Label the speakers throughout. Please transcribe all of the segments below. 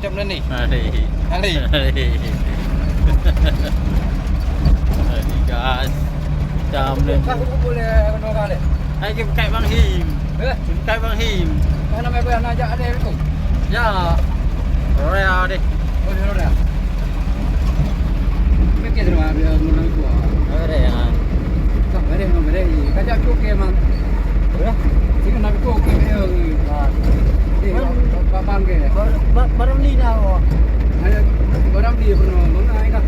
Speaker 1: macam mana ni?
Speaker 2: Hari.
Speaker 1: Hari.
Speaker 2: Hari guys. Macam ni.
Speaker 1: Kau boleh kena orang ni.
Speaker 2: Hai ke kait Bang Him.
Speaker 1: Eh,
Speaker 2: Kait Bang Him.
Speaker 1: mana mai boleh nak ajak ada tu?
Speaker 2: Ya. Roya deh.
Speaker 1: Oh, dia dah. Mikir rumah dia mulai tua.
Speaker 2: Ada ya.
Speaker 1: Tak boleh. Kajak tu ke mang. Ya. Sini nak tu ke dia. Pak bang ke.
Speaker 2: Baru ni dah.
Speaker 1: Ada orang dia pernah mengai kan.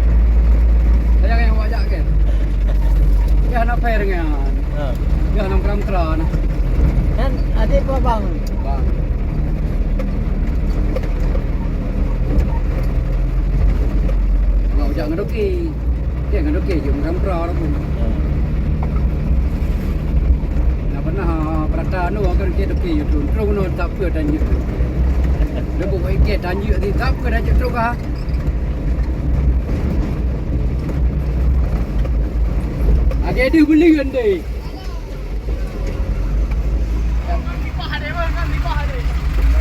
Speaker 1: Saya yang ajak ke. Ya nak fair dengan. Ya nak keram-keram.
Speaker 2: Kan adik apa bang?
Speaker 1: Bang. Ngau jangan doki. Dia ngau doki je keram-keram pun. Nak pernah perata nu akan dia doki tu. Terus nu tak apa dan je. Dia buat ikat dan je ni tak apa dan je terus ah. Ada dia beli kan dia.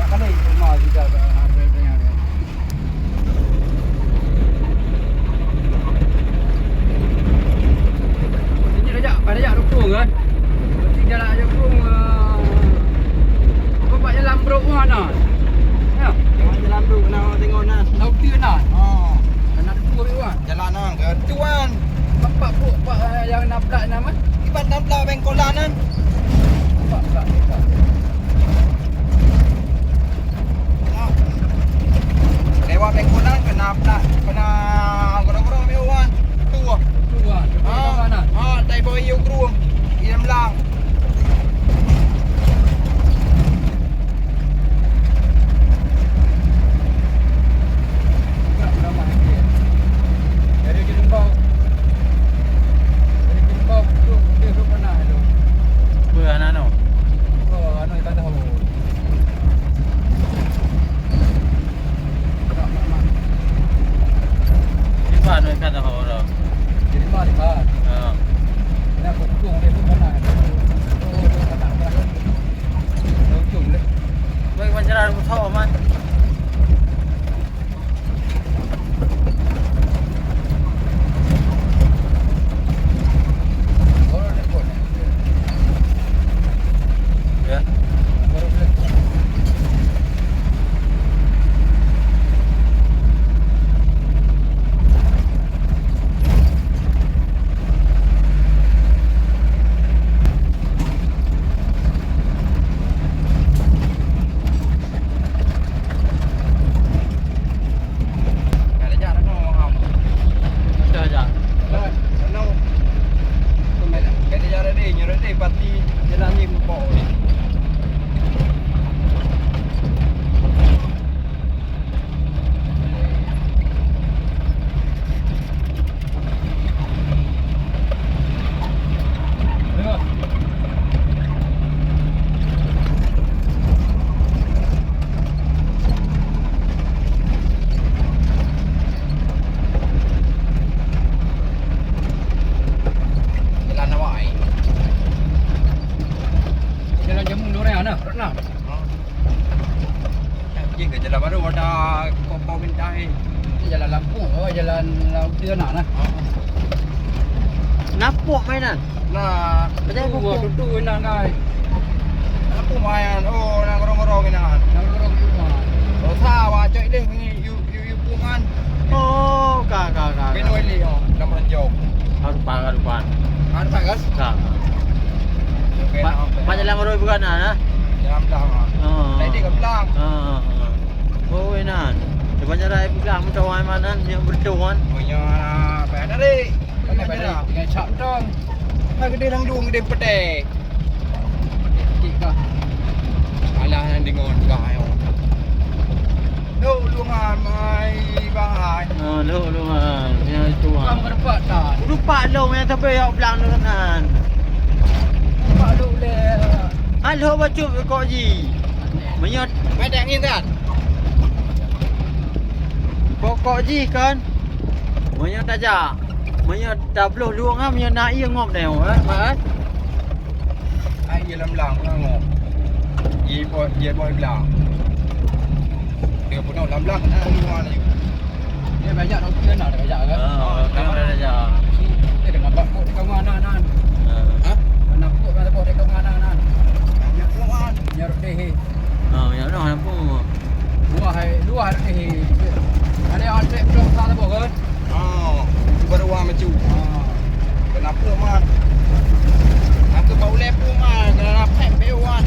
Speaker 1: Kan ni rumah juga ada yang. Ini pada dukung kan. Berarti jalan aja dukung. Bapak jalan bro mana? Ya.
Speaker 2: Jalan tu kena tengok nah.
Speaker 1: Laut dia nak.
Speaker 2: Oh.
Speaker 1: Kena dukung kan.
Speaker 2: Jalan nang ke tuan.
Speaker 1: Bapak yang nabrak nama?
Speaker 2: Ibat nabrak bengkolan nan.
Speaker 1: Bapak.
Speaker 2: Lewat bengkolan kena gorong-gorong meuan. Tu.
Speaker 1: Tu ah. Mana?
Speaker 2: Tai boy yu kru. Iam lang. Jalan baru ada kau minta
Speaker 1: Jalan Lampung, jalan Laut dia nak lah.
Speaker 2: Napuk mainan.
Speaker 1: Nah,
Speaker 2: macam apa
Speaker 1: tu nak ngai.
Speaker 2: Napuk main. Oh, nak gorong-gorong ni nak.
Speaker 1: Nak gorong rumah.
Speaker 2: Oh, sawa cok deh ni you pungan. Oh, ka.
Speaker 1: Benoi li oh, dalam ranjau.
Speaker 2: Harupan.
Speaker 1: Ada bagus.
Speaker 2: Ka. Macam lang roy bukan ah.
Speaker 1: Jalan belang ah. Tadi ke belang.
Speaker 2: Oh, enak. Sebanyak rai belang macam mana yang bertuan.
Speaker 1: Punya apa tadi? Pakai pada dengan cap dong.
Speaker 2: Hai gede langdung gede pedek.
Speaker 1: Kikah.
Speaker 2: Alah yang dengon gayo.
Speaker 1: Lungan mai bahai.
Speaker 2: Lungan. Yang itu ah.
Speaker 1: Kamu dapat tak?
Speaker 2: Lupa long yang sampai yang belang tu kan.
Speaker 1: Pak lu le.
Speaker 2: Halo bacuk kok ji. Menyot
Speaker 1: Medang ni tak?
Speaker 2: Pokok ji kan. Menyot aja. Menyot dah belah luang ah menyot nak ia ngop dah mas.
Speaker 1: Ai dia lam lang ngop. Ye boy belang.
Speaker 3: Dia pun nak lamlang nak luar ni.
Speaker 1: Dia banyak nak kena nak banyak kan.
Speaker 2: Kamu dah aja.
Speaker 1: Dia kena bakut dekat mana-mana.
Speaker 3: Ha?
Speaker 1: Kena bakut dekat mana-mana.
Speaker 3: Banyak luar.
Speaker 1: Nyarut deh.
Speaker 2: Ya dah nampu.
Speaker 1: Luar deh. Ada outlet belum salah kan?
Speaker 3: Oh, baru luar maju.
Speaker 1: Ah.
Speaker 3: Kenapa man? Aku bau lepu man, kena pek pewan.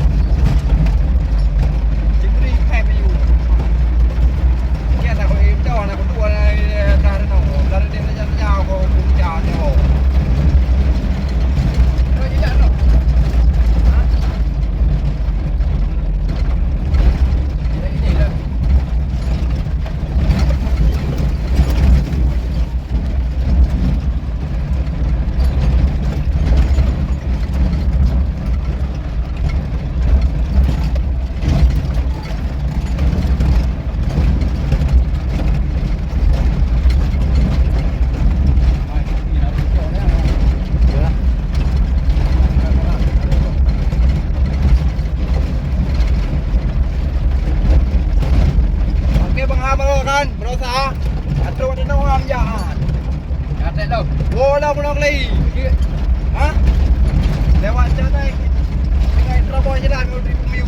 Speaker 3: Cibri pek peyu. Dia tak kau itu, nak kau dua dari no, dari dia nak jauh kau punya jauh.
Speaker 1: Kau jalan no. Ha? Ini dah.
Speaker 3: Okey bang Hamro kan, berusaha. Atau ada orang jahat.
Speaker 1: Outlet dah.
Speaker 3: Bola pun lagi.
Speaker 1: Dia
Speaker 3: Ha? Lewat jalan dengan terabur jalan kau di Pumiu.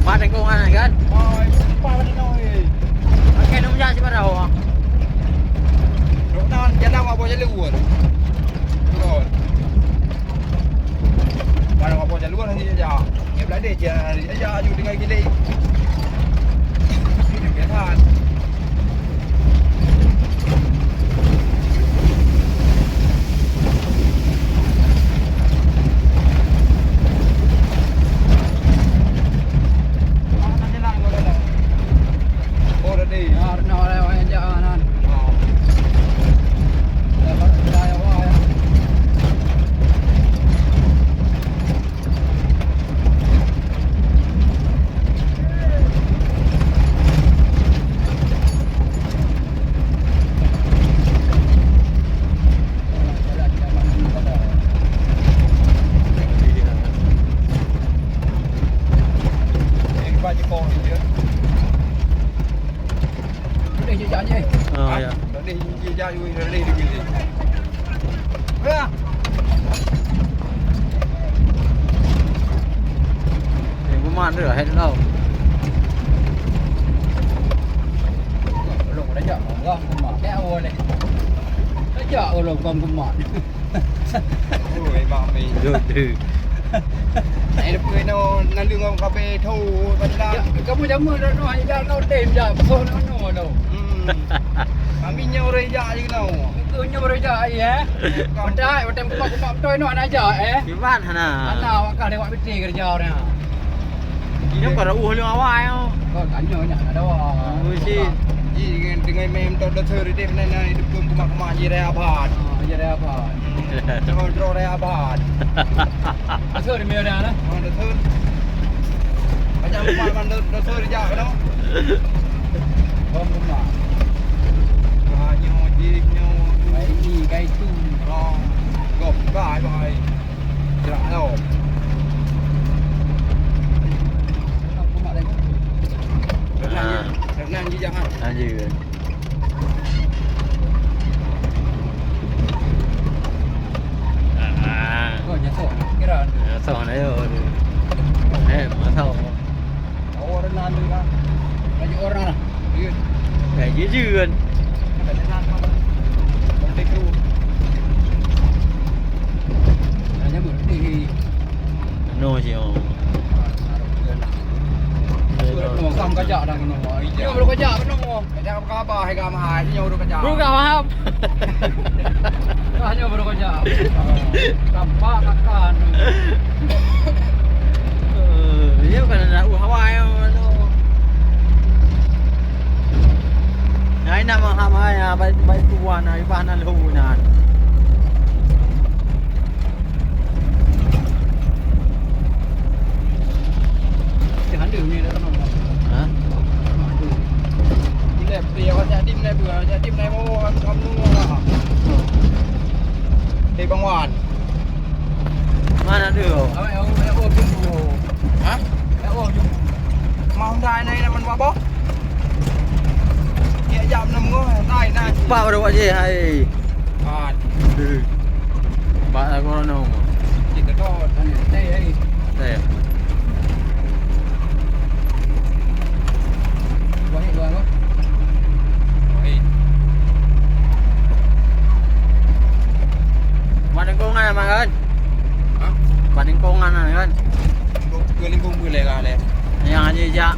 Speaker 2: Pada kau kan?
Speaker 3: Oh, apa pada noi?
Speaker 2: Okey, nak menjadi pada awak.
Speaker 3: Doknan jalan apa jalan? Turun. Mana apa jalan nanti aja. Dia belada je aja aju dengan gile. Ini kehan. Mana jalan kau dah? Oh, dah ni.
Speaker 1: nak orang jalan.
Speaker 3: Oh.
Speaker 1: Dah awak.
Speaker 3: Ini baju kau ni dia.
Speaker 1: Boleh je jalan je.
Speaker 2: Ya.
Speaker 3: Dah ni dia jauh dah ni dia gile. Ha.
Speaker 2: Yang mana dah head tau.
Speaker 1: Belum dah jak. Orang kemak. Kayak awal ni. Dah jak orang kemak.
Speaker 3: Ôi bà mày này được người nào là lương ông cà phê thâu vẫn đang
Speaker 1: Kamu jamu dah no hanya no dem je. So no no.
Speaker 3: kami nhau đây dạ như nào
Speaker 1: Itu nya baru jak ya. Betai, betai kemak betul no nak jak
Speaker 2: Di mana na?
Speaker 1: Anak awak kah lewat beti kerja dia.
Speaker 2: Ini pada lu awak yo.
Speaker 1: Kau tanya nak ada awak.
Speaker 2: Bullshit.
Speaker 3: gì dengan mem tao đã thưa đi này này được cơm của mặt gì ra bạt
Speaker 1: Ya dah apa?
Speaker 3: rồi rồi ra bạt
Speaker 1: Asal dia dah lah.
Speaker 3: đã thưa macam mana đã thưa đi dạ đó
Speaker 1: Kau kemak.
Speaker 3: nhau gì nhau
Speaker 1: Gai ni, gai tu.
Speaker 3: gộp bài bài dạ đâu
Speaker 1: Kau kemak lagi.
Speaker 3: Được năng gì jangan
Speaker 2: Lanjut.
Speaker 1: Kau nyesok kira.
Speaker 2: Sao nãy rồi. Mà sao?
Speaker 3: orang nanti kan
Speaker 1: Banyak orang lah.
Speaker 3: dia
Speaker 2: Kayak jujur.
Speaker 3: ada nanti không take luôn
Speaker 1: Hanya berdiri.
Speaker 2: No sih.
Speaker 1: Nó không có chợ đang nó. Nhưng mà có chợ nó ngon.
Speaker 3: cái nào có bò hay gà mà hài với nhau đâu cái chả
Speaker 2: Bukan paham.
Speaker 1: Hanya baru có chợ. Tampak makan.
Speaker 2: Dia bukan nak Hawaii no. Ai nama Hawaii ah, baik tuan ah, ibah nan lu nan.
Speaker 1: Jangan dia ni dah nong.
Speaker 2: Hả?
Speaker 3: đi đẹp tiền con chạy tim này bữa chạy tim này mua con mua à thì bằng hoàn
Speaker 2: Mana được?
Speaker 1: Em ôm chung.
Speaker 3: hả
Speaker 1: Em ôm chung.
Speaker 3: mà hôm nay này là mình qua bó jam 6 ngôi tay na.
Speaker 2: Pak pada Pak Ji hai.
Speaker 3: Ah,
Speaker 2: Pak aku no.
Speaker 1: Kita tu đây.
Speaker 2: Saya.
Speaker 1: Buat ni buat apa?
Speaker 3: oi.
Speaker 2: Mana kongan mak kan?
Speaker 3: Hah?
Speaker 2: Mana kongan kan?
Speaker 3: Lingkung boleh lah le.
Speaker 2: Yang aja jak.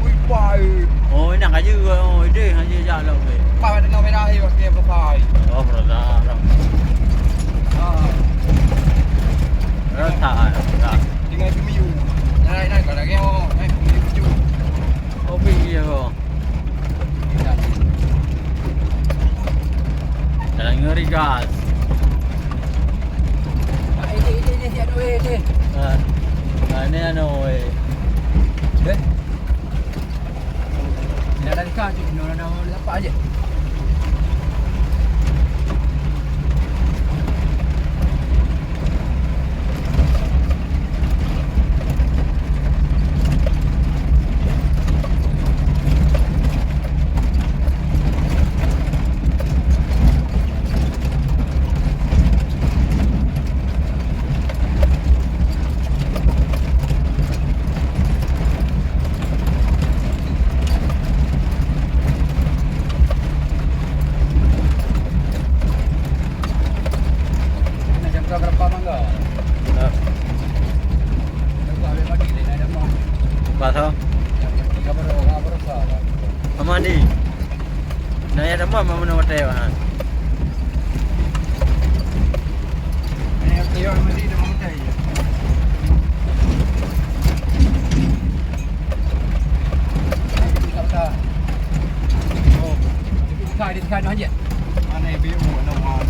Speaker 3: Ui pai.
Speaker 2: Oh, nak aja oh ide aja jak lah weh.
Speaker 3: Pai ada nak merah ni pakai pai.
Speaker 2: Oh, berada.
Speaker 1: Ah.
Speaker 2: Rata.
Speaker 3: Dengan kemiu. Nai kalau lagi oh, kemiu cu.
Speaker 2: Oh, pergi aku. Jalan ngeri gas.
Speaker 1: Ini siap tu ini.
Speaker 2: Ini anu weh.
Speaker 1: Deh. Dah ada dekat tu, dah dapat aje. Berapa mangga? Berapa habis pagi ni ada mau.
Speaker 2: Pasal
Speaker 1: Kabar salah.
Speaker 2: Aman di. Naya dah mau mana hotel ah.
Speaker 3: Ini dia mesti dah montai.
Speaker 1: Kata. Oh, di dekat aja.
Speaker 3: Mana biu nak on.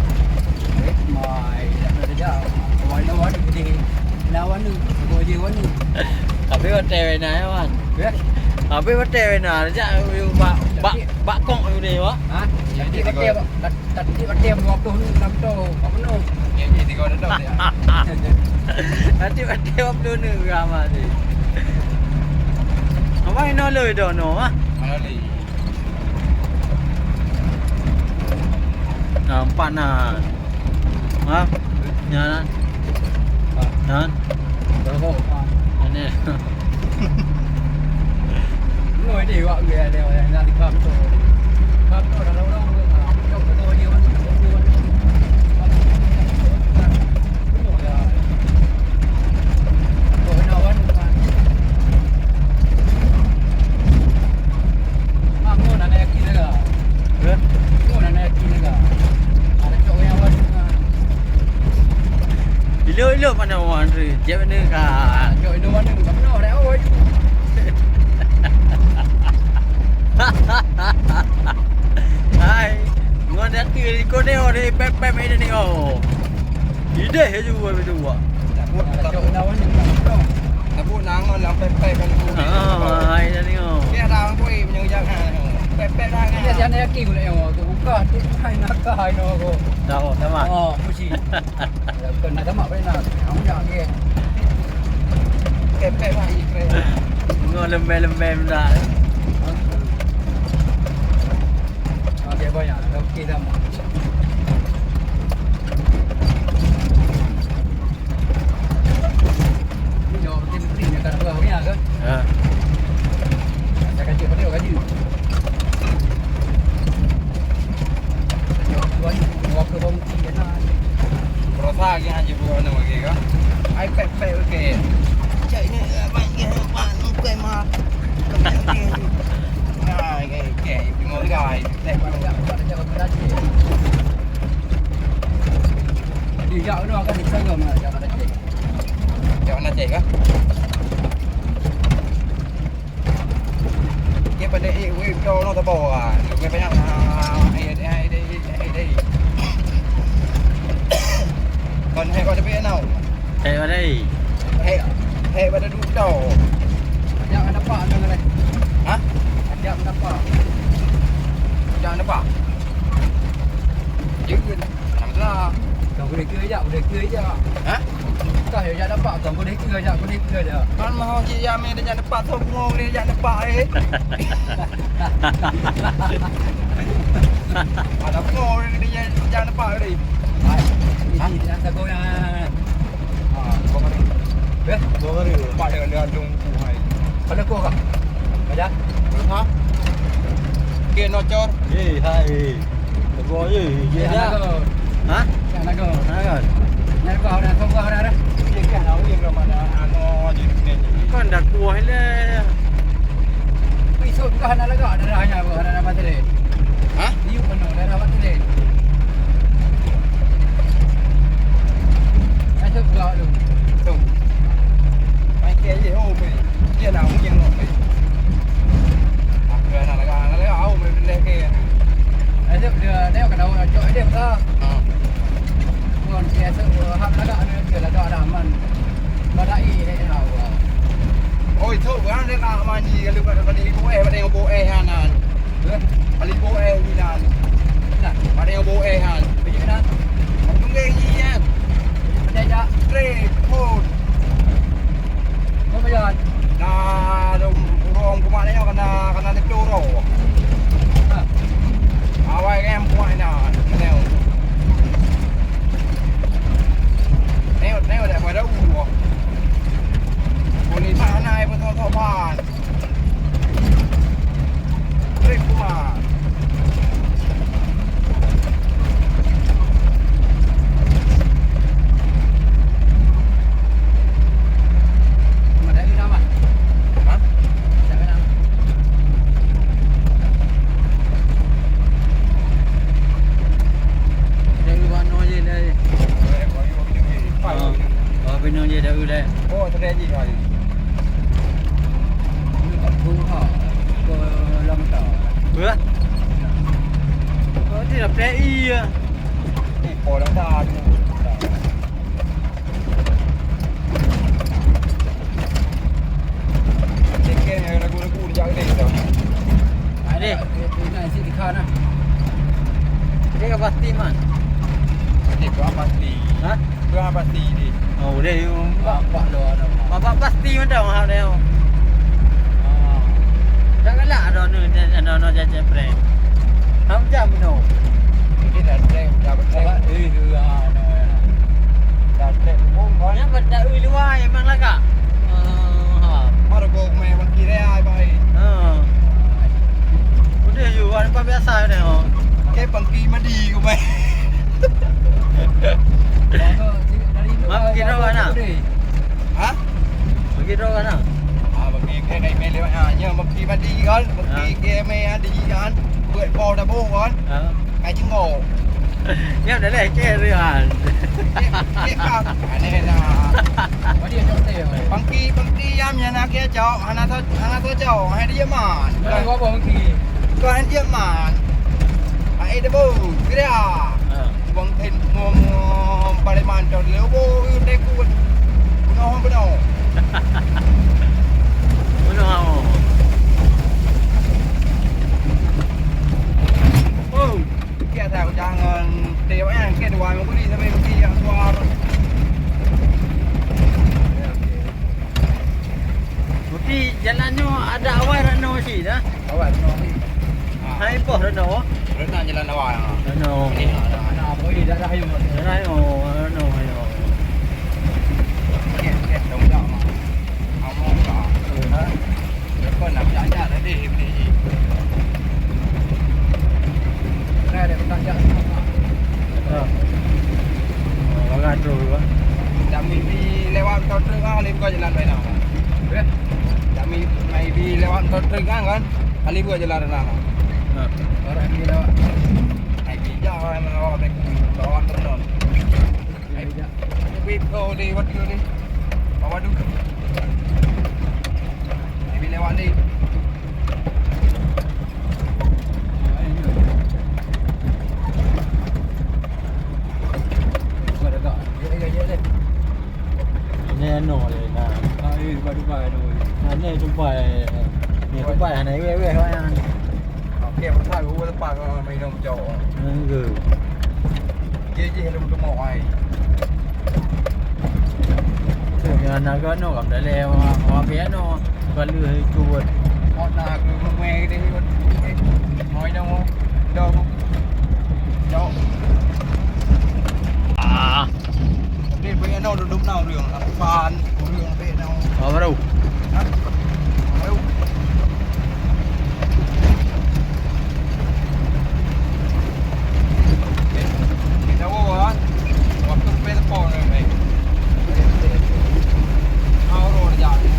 Speaker 1: Mai dah dah. Mai lawan ni. Lawan ni. Boleh dia wan ni.
Speaker 2: Tapi hotel mana kan?
Speaker 1: Ya.
Speaker 2: Tapi hotel mana? Jak bak kong tu ni wah.
Speaker 1: Ha? Jadi pakai tadi pakai 26 tu. Apa no?
Speaker 3: Yang jadi kau dah tahu dia.
Speaker 2: Nanti hotel apa ni ramai ni. Apa yang nak loi dah no ah?
Speaker 3: Mana ni?
Speaker 2: Nampak nak. Ha? Jangan. Jangan.
Speaker 1: Berapa?
Speaker 2: Ini.
Speaker 1: Ngồi đi gọi người đều ra đi khám rồi. Khám rồi là lâu lâu trong cái tôi nhiều anh nhiều anh. Rồi nào anh. Mà ngồi là này kia nữa. Ngồi là này kia nữa. Ada chỗ yang anh.
Speaker 2: Ilo mana wan ri. Jep ni ka.
Speaker 1: Chỗ đâu anh đừng cắm nó đấy ôi.
Speaker 2: Hai, ngon dah kiri kau ni orang pep ini ni oh. Ide he juga betul buat.
Speaker 1: Ada chỗ nào anh đừng cắm nó.
Speaker 3: Tapi nang on lang pepe kan ku.
Speaker 2: Hai dah ni oh.
Speaker 3: Dia dah ku menyang jangan. Pepe dah kan.
Speaker 1: Dia jangan yakin gula yang tu buka tu hai nak ke hai no ko.
Speaker 2: Tahu sama.
Speaker 1: Oh, mesti. Kena tamak benar. Kamu jangan ke.
Speaker 3: Pepe mah ikre.
Speaker 2: Ngon lembek dah.
Speaker 1: Okey banyak. Okey dah. Ni jauh tim ni kan apa punya ke?
Speaker 2: Ha.
Speaker 1: Saya kaji pada kaji. Tuan waktu bom ni na.
Speaker 3: Rosa lagi haji bukan nama lagi ke? Ai pepe okey. Cak ni abang ke pan okey mah. Okey. Nah, okey. Bingung gai.
Speaker 1: Tek banyak ada jaga belajar. Dia jauh no akan disangka mana jaga belajar.
Speaker 3: Cak nak cek ke? Dia pada wave kau nak tahu ah. Dia banyak ai. Còn hay qua đây biết nào?
Speaker 2: Hey ở đây.
Speaker 3: Hay qua đây đúng đầu.
Speaker 1: Jangan dapat dengan ni.
Speaker 3: Hah?
Speaker 1: Jangan dapat.
Speaker 3: Jangan dapat. Chứ làm ra.
Speaker 1: Kau boleh kira je, boleh kira je.
Speaker 3: Hah?
Speaker 1: Bukan ya dapat kan boleh kira je.
Speaker 3: Kan mau dia me dia dapat sombong dia dapat Ada ngor dia jangan dapat ni.
Speaker 1: Ini yang tak kau yang
Speaker 3: Kau mari.
Speaker 2: Kau ngeri.
Speaker 3: Pak dia dong hai.
Speaker 1: kalau kau kah? Ada?
Speaker 3: Ha? Ke nocor.
Speaker 2: Hai. Kau je. Ye dah. Ha?
Speaker 1: Yang nak kau.
Speaker 2: Ha.
Speaker 1: Yang kau dah kau dah.
Speaker 3: Dia kan tahu yang mana ano je ni.
Speaker 2: Kan dah kuah le.
Speaker 1: Pisau bukan nak lagak darahnya bukan nak dapat tele.
Speaker 3: Ha?
Speaker 1: Dia penuh darah dapat tele. Ada pula tu.
Speaker 3: Tu. Mai ke je ho pe. Dia nak yang no pe. Aku nak lagak au me le ke.
Speaker 1: Ada dia kat daun cok dia betul.
Speaker 3: Ha.
Speaker 1: Kon biasa hak lagak dia lagak dah aman. Badai ni tahu.
Speaker 3: Ôi thôi bữa ăn đây là mà gì lưu vào đi bố e bố e hàn à đi bố e như nào mà đeo bố e hàn
Speaker 1: Bây giờ đó.
Speaker 3: không đúng nghe gì nha
Speaker 1: Đây đó.
Speaker 3: rê khôn
Speaker 1: Kau bây giờ.
Speaker 3: là rồng của bạn ấy kana tiếp đô rồi à vậy em của bạn nào neo neo để ngoài đâuคนนี้ท่าหนายบนท่อผ่านเรียกกูมา
Speaker 1: Mà để đi đâu mà?
Speaker 3: ฮะ
Speaker 1: Để cái nào?
Speaker 2: Đây qua nói gì đây?
Speaker 3: เรียกว่าอยู่ที่นี่ไป
Speaker 2: Bên nói gì đâu đây?
Speaker 3: โอ้แสดงยี่ห้อ
Speaker 1: Như còn thu họ. Cô lâm tỏ.
Speaker 2: Bữa. Có thì là bé y.
Speaker 3: นี่พอแล้วดาดูเด็กแก่เนี่ยนะกูอยากเด็กเดี๋ยว
Speaker 1: Đi. Cái này xin thì khan á.
Speaker 2: Đây là bát tim à?
Speaker 3: เด็กก็มาตี
Speaker 2: Hả?
Speaker 3: เพื่อมาตีดิ
Speaker 2: Ồ đây
Speaker 1: Bạc lừa đâu.
Speaker 2: mà bát tim ở đâu hả đeo? Chắc cái lạ rồi nó ra chơi bre. Không chạm đâu.
Speaker 3: นี่แหละเด็กอยากเป็นเด็ก
Speaker 1: Đi từ rồi.
Speaker 3: อยากเด็กพวกเขา
Speaker 2: Nhá vật đã uy lưu ai mang lá cả. Hả?
Speaker 3: มาระบบแม่บางทีได้อายไป
Speaker 2: Có thể dù ăn qua bé sai này hả?
Speaker 3: แค่บางทีมาดีกูไป ฮะ
Speaker 2: Bagi đâu kan ah?
Speaker 3: บางทีแค่ในเมล์เลยเนี่ยบางทีมาดีกันบางทีแกไม่ดีกันเปิดบอลดับเบิลกันไอ้จิงโง่
Speaker 2: Nhắm đấy là cái rồi à.
Speaker 3: เรียกกันอันนี้นะ
Speaker 1: Có đi trong tiền rồi.
Speaker 3: บางทียามเนี่ยนะแกเจ้าฮานาตัวเจ้าให้ได้ยามาน
Speaker 1: Đây có bông thì.
Speaker 3: ก็ให้ได้ยามานไอ้ดับเบิลก็ได้บางทีมองปริมาณจนเหลือโบ้เด็กกูน้องไปน้อง
Speaker 2: Mana mau?
Speaker 3: Oh, kia thằng jangan dewa yang kia dua minggu ni sampai mesti yang suar.
Speaker 2: Tapi jalannya ada awal rano sih dah.
Speaker 3: Awak no ni.
Speaker 2: Hai poh rano.
Speaker 3: Renang jalan awak.
Speaker 2: Rano.
Speaker 3: Ni
Speaker 1: Nah, boleh dah hayum.
Speaker 2: Rano, rano.
Speaker 3: Kia dong dah mah. Among dah. Ha. Lepas nak jalan dah ni ni.
Speaker 1: Đây để con jalan.
Speaker 2: Bagan tu juga.
Speaker 3: Dami bi lewat kau tengah alim kau jalan baik nak. Dami mai bi lewat kau tengah kan. Alim kau jalan renang.
Speaker 1: Orang ni lewat.
Speaker 3: Ai bi jalan lewat tek lawan tenon.
Speaker 1: Ai bijak.
Speaker 3: Bi kau di wat kau ni. Bawa du. Ai bi lewat ni.
Speaker 2: Ini anoเลยนะ
Speaker 1: Ai Dubai rồi.
Speaker 2: อันนี้ทุกฝ่ายเนี่ยทุกฝ่ายอันไหนเว้ยเขาอัน
Speaker 3: Kia một thay của nó pa mày nông chỗ.
Speaker 2: นั่นคือ
Speaker 3: Kia gì hello tụi mày.
Speaker 2: Dengan naga no kam dah lewat. Awak biar no. Kalau itu buat.
Speaker 3: Hot nak ke main dia ni. Moi dah mau. Dah. Jauh.
Speaker 2: Ah.
Speaker 3: Dia punya no duduk nau riang. Pan riang be nau.
Speaker 2: Apa baru?
Speaker 3: Ha? Ayo. Kita bawa. Waktu telepon ni. Aurora jalan.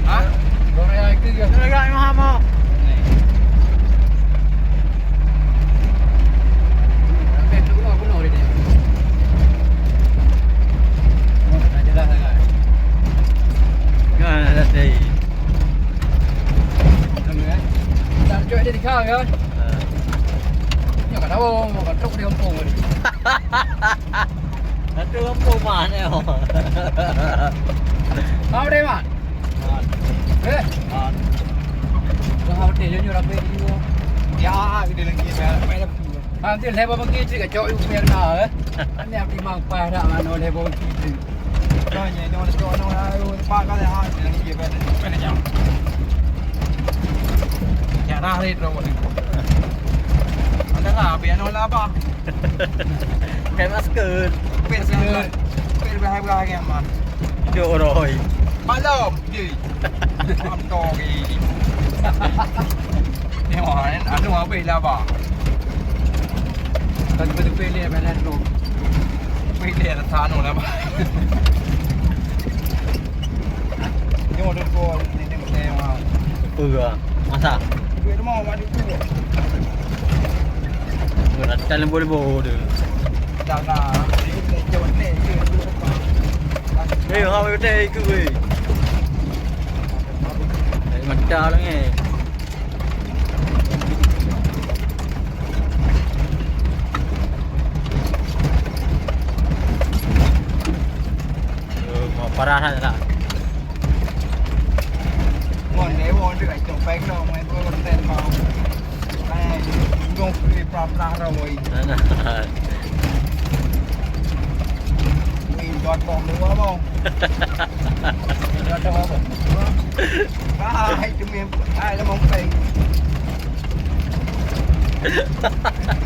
Speaker 3: Hah?
Speaker 1: Korea itu ya.
Speaker 2: Agak mahal mau.
Speaker 1: Sampai tu nak bunuh dia. Oh, dah jelas sangat.
Speaker 2: Kan ada tadi.
Speaker 1: Nampak? Tak cuak dia di kau kan? Ni kat tahu, kat tok dia kampung ni.
Speaker 2: Itu kampung mana oh.
Speaker 1: Kau dia mat? Eh? Kau hotel je nyuruh pergi dulu.
Speaker 3: Ya, kita lagi main dah.
Speaker 1: Nanti lepas pergi tu kat cok you punya kena eh. Ni apa mang pas dak mana lepas pergi tu.
Speaker 3: Tanya ni orang tu orang ayo pak kali ah kita lagi main jam. Ya dah hari tu. Ada lah biar nol apa.
Speaker 2: Kayak masker.
Speaker 3: Biar bahaya yang mana.
Speaker 2: Hidup rồi.
Speaker 3: Malam gì ăn to gì nhưng mà anh đúng không bị là bỏ
Speaker 1: Kan betul pilih mana tu.
Speaker 3: bị liền là thán rồi là bỏ nhưng mà đừng cô nên một em mà
Speaker 2: Pura. Masa?
Speaker 3: bị nó mò mà đi cua
Speaker 2: Berat dalam boleh tu.
Speaker 3: đào là để cho vấn đề chưa đưa vào
Speaker 2: Eh, hao betul ke weh. Macam lah ni. Parah tak?
Speaker 3: còn nếu mà được ảnh chụp bánh đâu mày tôi còn tên màu này không free prop ra rồi mình đọt còn nữa không đọt đâu không ai chúng em ai nó mong tiền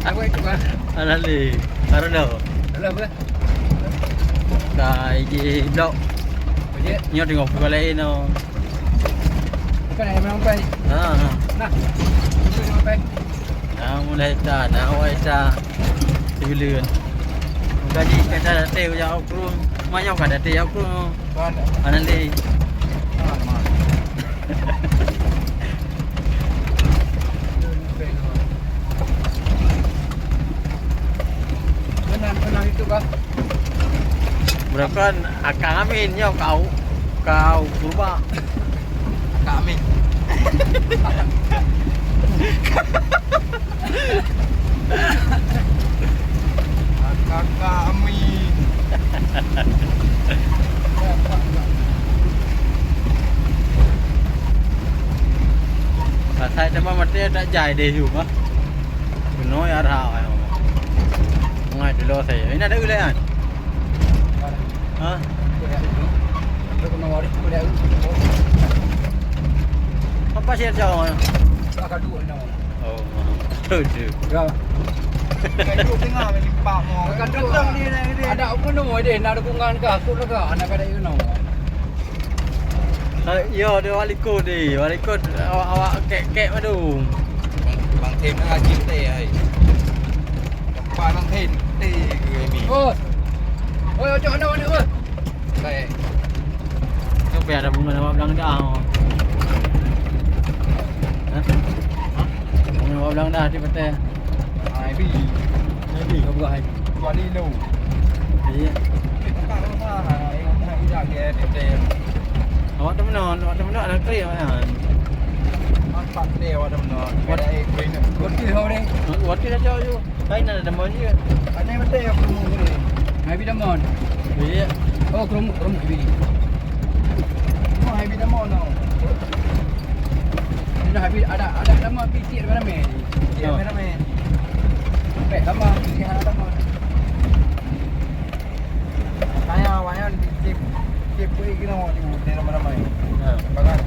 Speaker 1: Aku ikut kan.
Speaker 2: Alah ni. Karena
Speaker 1: Dalam ke?
Speaker 2: kai je blok.
Speaker 1: Boleh.
Speaker 2: Nyo tengok bukan lain no.
Speaker 1: Bukan yang memang pai.
Speaker 2: Ha.
Speaker 1: Nah. Itu memang pai.
Speaker 2: Mulai tak nak awak tak sebulan. Gaji kata datang je aku banyak kan datang aku.
Speaker 3: con
Speaker 2: Anak ni.
Speaker 1: Benar itu kan.
Speaker 2: Berapa akang amin nyo kau berubah.
Speaker 3: kami kakak kami
Speaker 2: Saya cuma mati tak jai deh juga. Benar ya rau. Ngai dulu saya. Ini ada ulean. Ha?
Speaker 1: Aku kena waris aku dah.
Speaker 2: Apa sih jauh?
Speaker 1: Akak dua nama.
Speaker 2: Oh. Tujuh.
Speaker 1: Ya.
Speaker 3: cái ruột tiếng ngà mình bảo mò
Speaker 1: Akak
Speaker 3: cái
Speaker 1: dua.
Speaker 3: trăng đi này đi
Speaker 1: Ada apa nama dia? Nak dukungan ke aku ke anak pada you know.
Speaker 2: Yo dia walikut ni. Walikut awak kek madu.
Speaker 3: bằng thêm nó là chim tê ấy ba bằng thêm tê người mình
Speaker 1: Oh. Oh, cok nak mana oi?
Speaker 3: đây
Speaker 2: Kau biar ada bunga awak bilang dah. Ha? Bunga awak bilang dah di betul.
Speaker 3: ai bị
Speaker 2: Maybe kau buat hai.
Speaker 3: qua đi đâu
Speaker 2: Iya.
Speaker 3: các bạn có ra hay ra kia để
Speaker 2: Awak tu mana? Awak tu mana ada kaya mana?
Speaker 3: ăn bạn đều ở đầm nọ cái đây quên rồi
Speaker 1: Kau ti hau ni.
Speaker 2: Awak tu dah jauh je. Kain ada demam je.
Speaker 3: anh em đây không mua cái gì
Speaker 1: Hai bidang mon.
Speaker 2: Iya.
Speaker 1: Oh, kerum kibiri.
Speaker 3: mua hai bị đâm mòn nào
Speaker 1: ada nama pikir mana me.
Speaker 3: Dia mana me?
Speaker 1: Baik sama pikir ada nama.
Speaker 3: Kaya wayan chip pui kena mau di nama-nama ni.
Speaker 2: Ha.
Speaker 3: Bagan.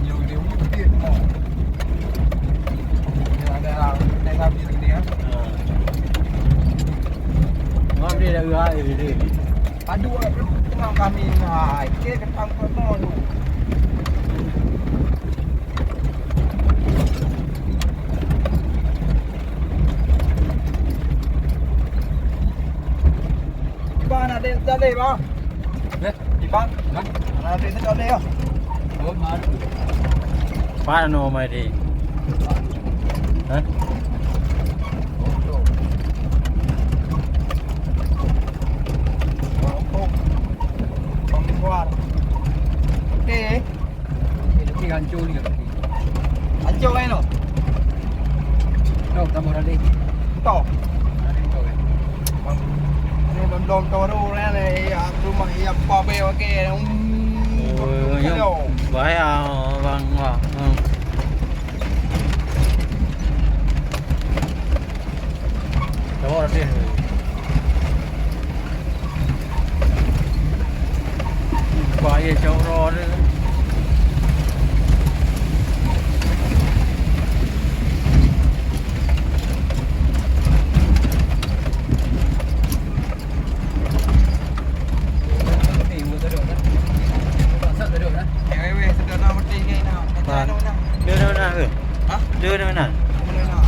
Speaker 3: Yo dia mesti mau. Ada sapi tu dia.
Speaker 2: Ha. Ngam dia dah urai dia.
Speaker 3: Padu tengah kami hai. Ke ketang kono tu. Bang ada tadi bang. Di bang. Ada tadi ya.
Speaker 1: Oh, baru.
Speaker 2: Para no mai đi. Hả?
Speaker 3: Không đi qua. Ok.
Speaker 1: Ini hancur ni.
Speaker 3: Hancur kan lo?
Speaker 1: No, tambah lagi.
Speaker 3: To.
Speaker 1: Ada tu kan.
Speaker 3: Ni belum tahu ni rumah yang pabe okey.
Speaker 2: Ôi, bởi vâng vâng. Đó đi. Quả gì châu ro nữa.
Speaker 3: Wewe sudah nak mesti ke nak.
Speaker 2: Đưa đâu nào hử?
Speaker 3: Hả?
Speaker 2: Đưa đâu nào?
Speaker 3: Boleh nak.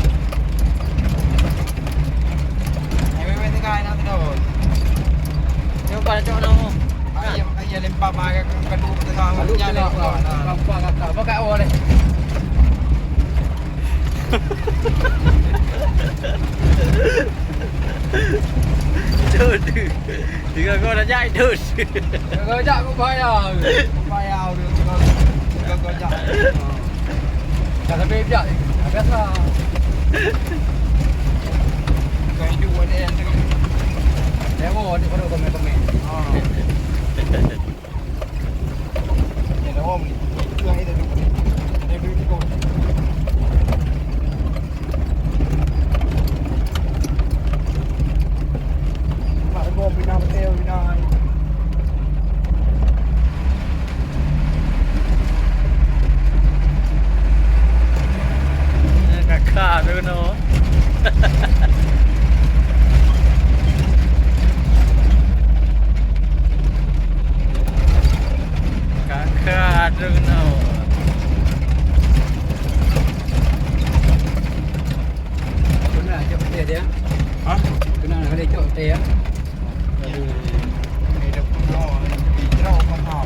Speaker 3: Wewe ni kai nak tu.
Speaker 2: Đưa qua chỗ đâu không?
Speaker 3: Ayah lempar bagai kadu tengah
Speaker 1: Lalu
Speaker 3: jalan
Speaker 1: jalan
Speaker 3: kau.
Speaker 1: Nampak kakak. Pakai awal ni.
Speaker 2: Đưa. Thì con đã chạy đưa.
Speaker 1: Kalau jak aku bayar.
Speaker 3: Bayar dia kau jalan.
Speaker 1: Tak sampai bijak. Biasa.
Speaker 3: Kau hidup ada yang tu.
Speaker 1: Tengok ni pada komen-komen.
Speaker 3: Ni dah om ni. Tu yang itu. Dia beli kau. Mak kau pindah hotel pindah.
Speaker 2: Kakak tu no. Kakak tu no.
Speaker 1: Kena ajak hotel dia.
Speaker 3: Hah?
Speaker 1: Kena nak ajak hotel ya.
Speaker 3: Ni dah pulau di jerau mahal.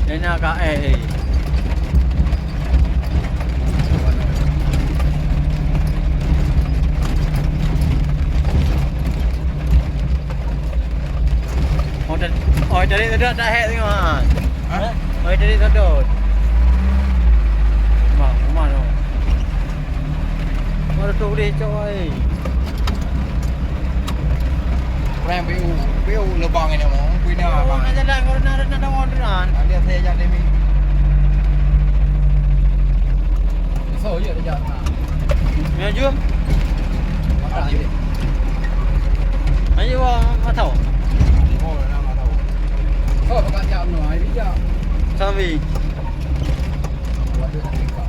Speaker 2: Đây là cả ê. Ôi trời đi đã hẹn rồi mà.
Speaker 3: Hả?
Speaker 2: Ôi trời đi thật đột. Mà rồi. Mà tụ đi cho ơi.
Speaker 3: Rem BU lubang ini mau punya apa?
Speaker 2: Nó ra đang nó đang ngon rồi.
Speaker 3: Dia saya jadi mi.
Speaker 1: So je dia jak.
Speaker 2: Mẹ chưa?
Speaker 1: Makan dia.
Speaker 2: Ayo mà thầu.
Speaker 3: Oh, nama tahu.
Speaker 1: Oh, pakai jam no, ai bijak.
Speaker 2: Sao vì?
Speaker 1: Waduh tak fikir.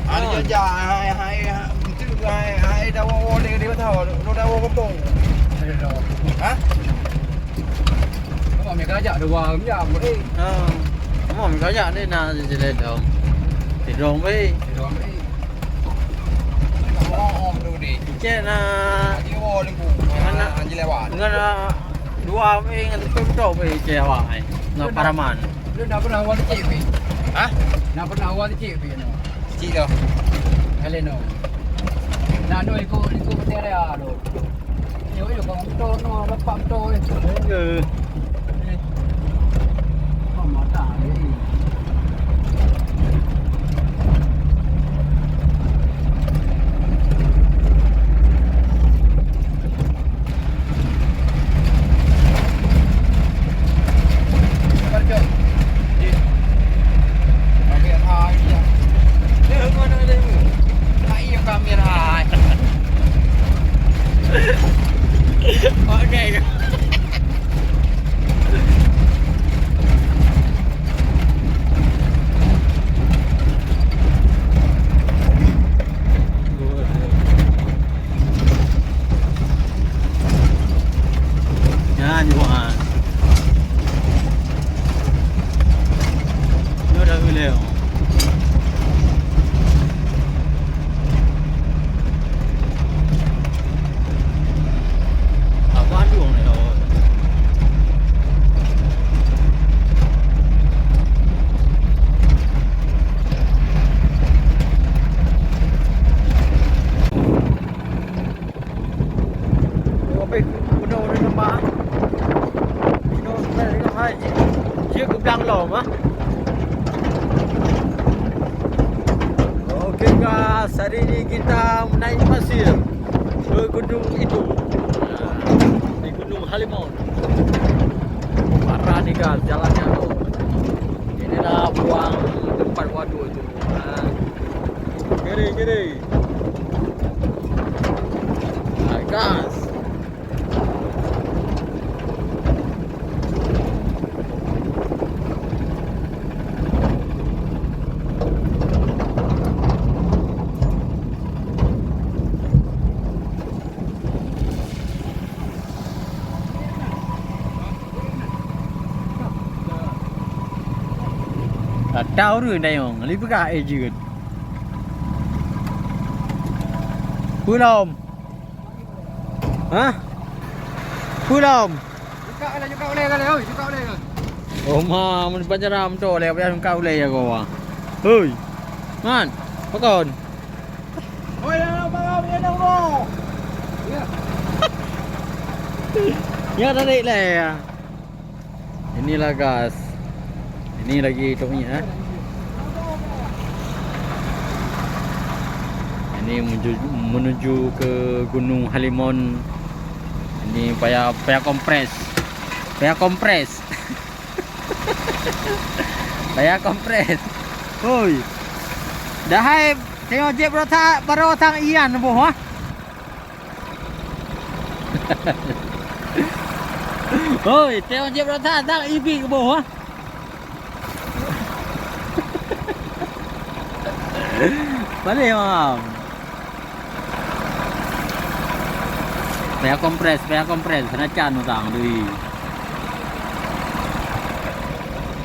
Speaker 3: Ada jajah hai dah boleh dia tahu. Lu dah kampung.
Speaker 1: Ada dah.
Speaker 3: Hah?
Speaker 1: Kau mai ajak 2 jam boleh.
Speaker 2: Đúng rồi, mình có nhận đây là gì lên đâu. Thì rồng với.
Speaker 1: Dia orang ni.
Speaker 3: Om tu di.
Speaker 2: Chứ là
Speaker 3: Haji boleh ku. Haji lewat.
Speaker 2: ngan dua với ngan tutup với cewek. Nggak paraman.
Speaker 1: Lu dah pernah awal cik pi.
Speaker 3: Hah?
Speaker 1: Dah pernah awal cik pi no.
Speaker 3: Cik tu.
Speaker 1: Heleno. Nak no ikut area tu. Yo kau motor no, lepak motor.
Speaker 2: Ừ.
Speaker 1: Kau mata ni.
Speaker 2: Leo. Apa aduh ni tau. Tapi benar ni nampak. Benar ni hai. Dia kebelang lom ah. Okey guys, hari ni kita naik pasir ke gunung itu. Di Gunung Halimon. Parah ni guys, jalannya tu. Inilah buang tempat waduk tu. Kiri. Guys. Tahu rồi đây không? Lấy bức gà gì vậy? Phu lom. Hả? Phu lom.
Speaker 1: Juga oleh kan oi, juga oleh kan.
Speaker 2: Oh ma, mun pacaram tu oleh apa kau oleh ya kau? Hei. Man, apa kon?
Speaker 1: Oi, bang, dia nak go. Ya.
Speaker 2: Ya tarik lah. Inilah guys. Ini lagi toknya Ini menuju ke Gunung Halimon. Ini payah kompres. Payah kompres. Oi. Dah hai tengok je baru tang ian boh ha. Oi, tengok je baru tang ibi boh ha. Balik mam. Payah kompres, senajan utang dui.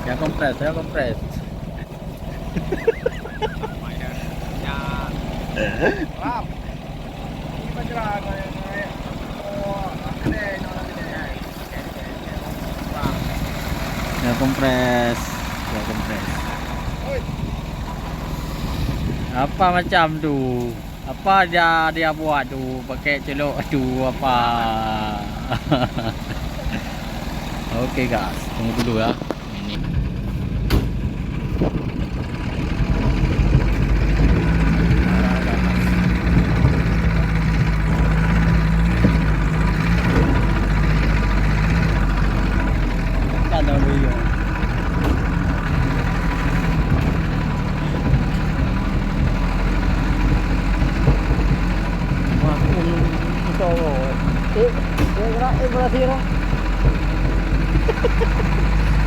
Speaker 2: Payah kompres.
Speaker 3: Wow. Ini panjang ni. Oh, ada ni.
Speaker 2: Payah kompres. Apa macam tu? Apa dia buat tu? Pakai celok tu apa? Okey guys, tunggu dulu ya. Ini. Kan dah video.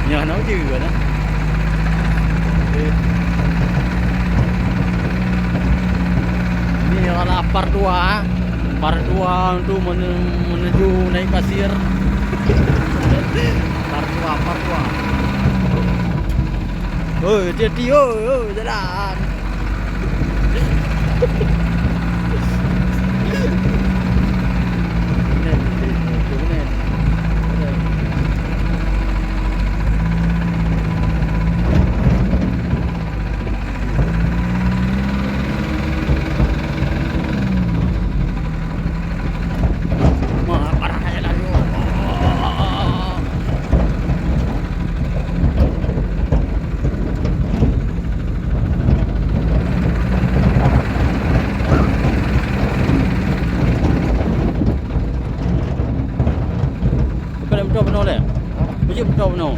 Speaker 2: Nhờ nấu chừ rồi đó. Ini adalah part 2 untuk menuju naik pasir. Part 2. Oi, hati-hati oi, jalan. Betul le. Betul.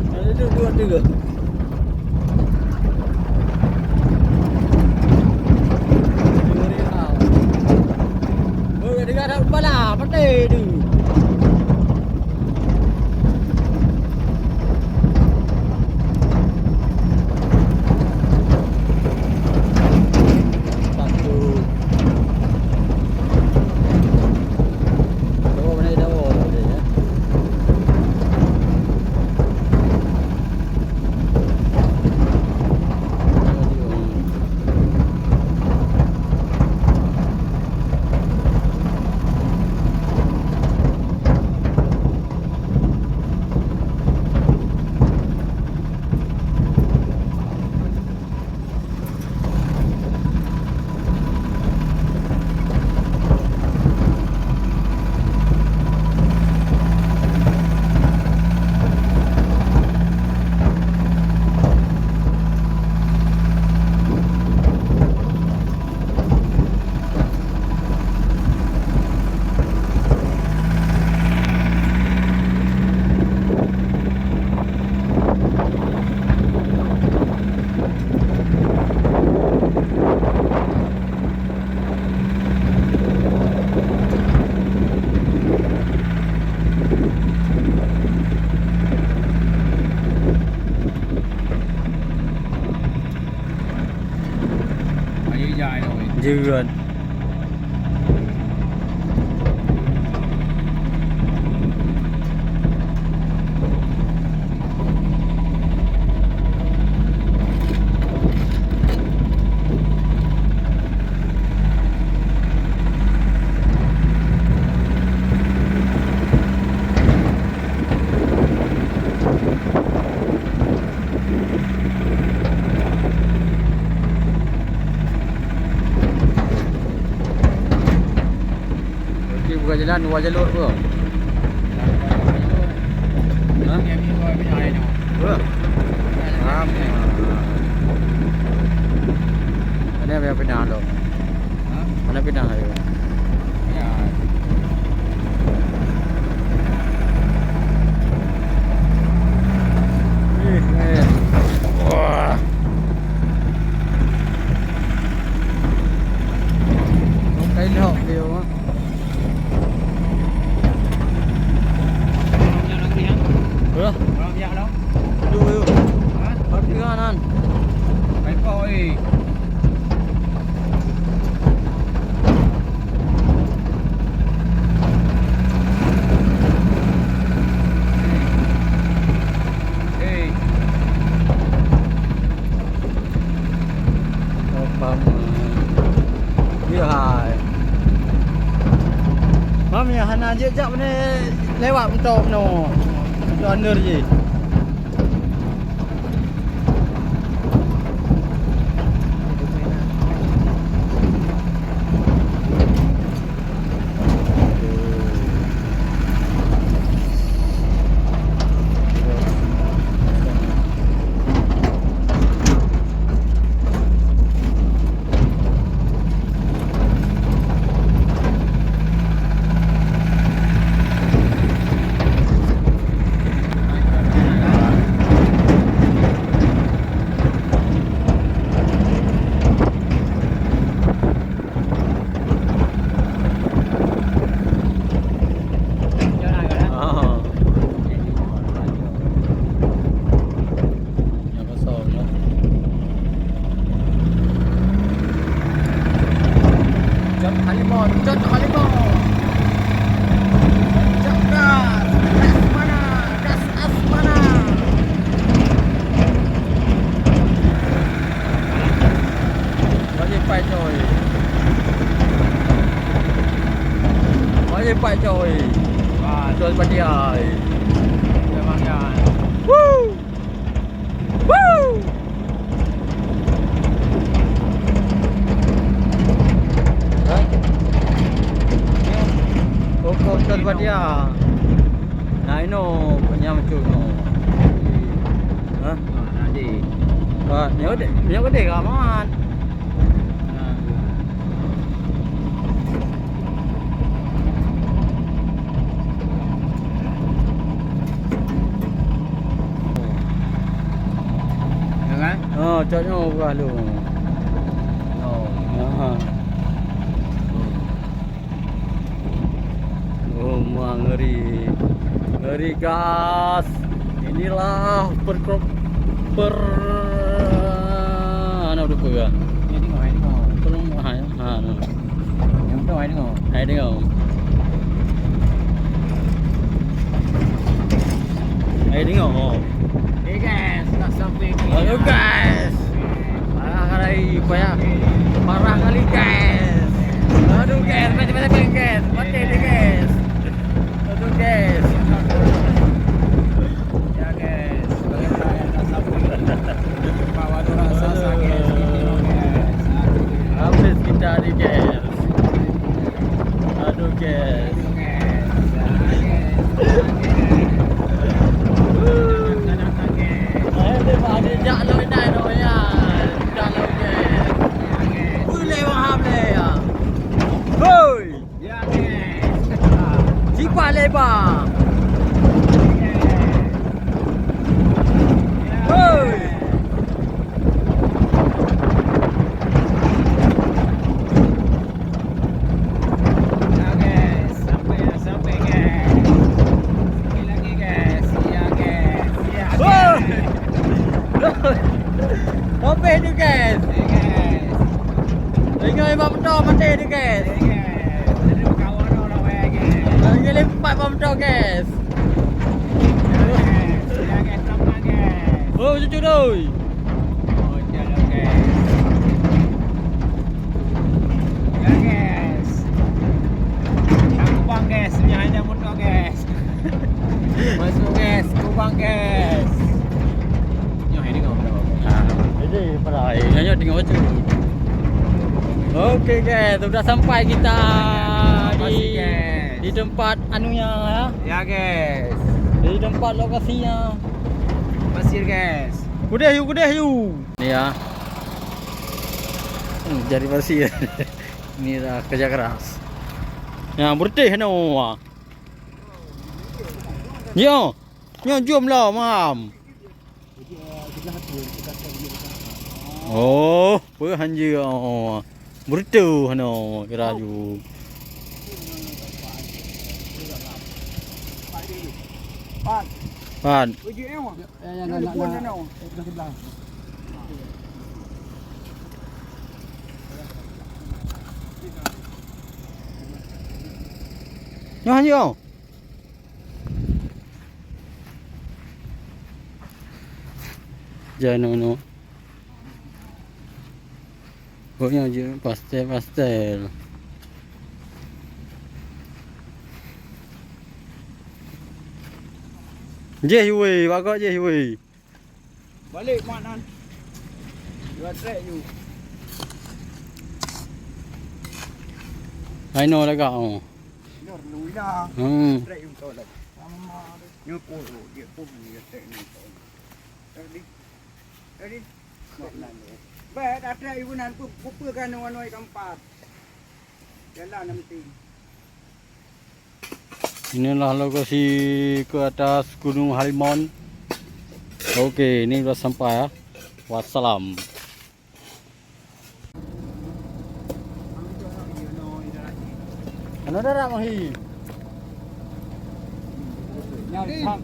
Speaker 2: Ada dua. Oh, dia dah bala, patih tu. Jeran. Buka jalan luar jalur ke? Ha?
Speaker 3: Yang ni luar punya air ni.
Speaker 2: Apa? Mana yang pindah lo?
Speaker 3: Ha?
Speaker 2: Mana pindah hari?
Speaker 3: Ya.
Speaker 2: Wah. Cái lọ điều á. Ủa?
Speaker 3: Orang dia lah.
Speaker 2: Dulu.
Speaker 3: Ha?
Speaker 2: Pergi kanan.
Speaker 3: Baik kau eh. Eh.
Speaker 2: Bấm. Dia hai. Mam ya hana je jap ni lewat mentok no. Under je. Pak coy.
Speaker 3: Wah,
Speaker 2: Tuan Padiai.
Speaker 3: memang ya.
Speaker 2: Woo! Woo! Hah? Koko Tuan Padiai. Nah, ini punya macam no. Hah?
Speaker 3: Nanti.
Speaker 2: Wah, nyawa gede kaman. Oh, caknya buah lu. Oh, ha. Oh, ngeri. Ngeri gas. Inilah ana udah pegang.
Speaker 3: Ini tengok, ini tengok.
Speaker 2: Tolong hai. Ha.
Speaker 3: Yang tu ini tengok.
Speaker 2: Hai tengok. Hai tengok.
Speaker 3: Eh guys, nak sampai ni.
Speaker 2: Halo guys. Parah kali payah. Parah kali guys. Aduh guys, mati guys. Mati ni guys. Aduh guys.
Speaker 3: Ya guys, bagaimana yang nak sampai? Bawa tu rasa sakit.
Speaker 2: Habis kita ni guys. Aduh guys. Ada jak lo dah no ya. Dah lo guys. Boleh waham le ya. Hoi.
Speaker 3: Ya guys.
Speaker 2: Jipa lebar. tu guys. Lagi lempat pam guys. Oh, cucu doi.
Speaker 3: Masuk guys, kubang guys. Nyoh ini kau berapa?
Speaker 2: Jadi perai, nyanyi tengok baca. Okey guys, sudah sampai kita
Speaker 3: Makasih, guys.
Speaker 2: di tempat anunya ya.
Speaker 3: Ya guys.
Speaker 2: Di tempat lokasinya.
Speaker 3: Pasir guys.
Speaker 2: Kudah you. Ni ya. Jadi pasir. Ni dah kerja keras. Ya, bertih no. Yo. Yo jomlah mam. Oh, berhanja. Bertuh no keraju. Pan.
Speaker 1: Yang nak sebelah.
Speaker 2: Yo hanja. Jangan no. Pokoknya je pastel. Je hiwi, bagak je hiwi.
Speaker 1: Balik mak nan. Dua trek you.
Speaker 2: I know lah kau.
Speaker 1: Nor lui dah. Trek you tol. Sama dia pun dia dia trek ni. Ready? Baik, dah trek you nan pupakan wanoi keempat. Jalan nanti.
Speaker 2: Inilah lokasi ke atas Gunung Harimon. Okey, ini sudah sampai ya. Wassalam. Ano darah mahi?
Speaker 1: Nyam.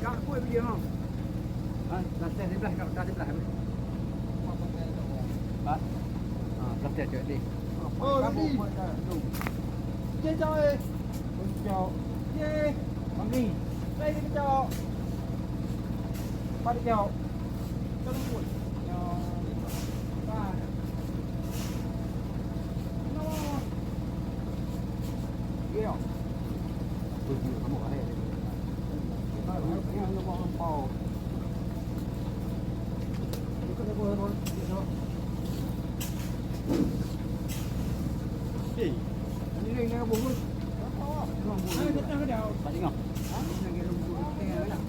Speaker 1: Dah kuat dia ha. Dah set sebelah kat dah sebelah. Ha. Dah set je ni. Oh, ni. Ye chào ơi. Chào. Ye. Mang đi. Đây đi chào. Bắt đi chào. Cho nó cuộn. Ba. No. Ye. Tôi có một cái này. Ini ni bungkus. Kita ke dah. Tak tengok. Lagi bungkus tengah nak.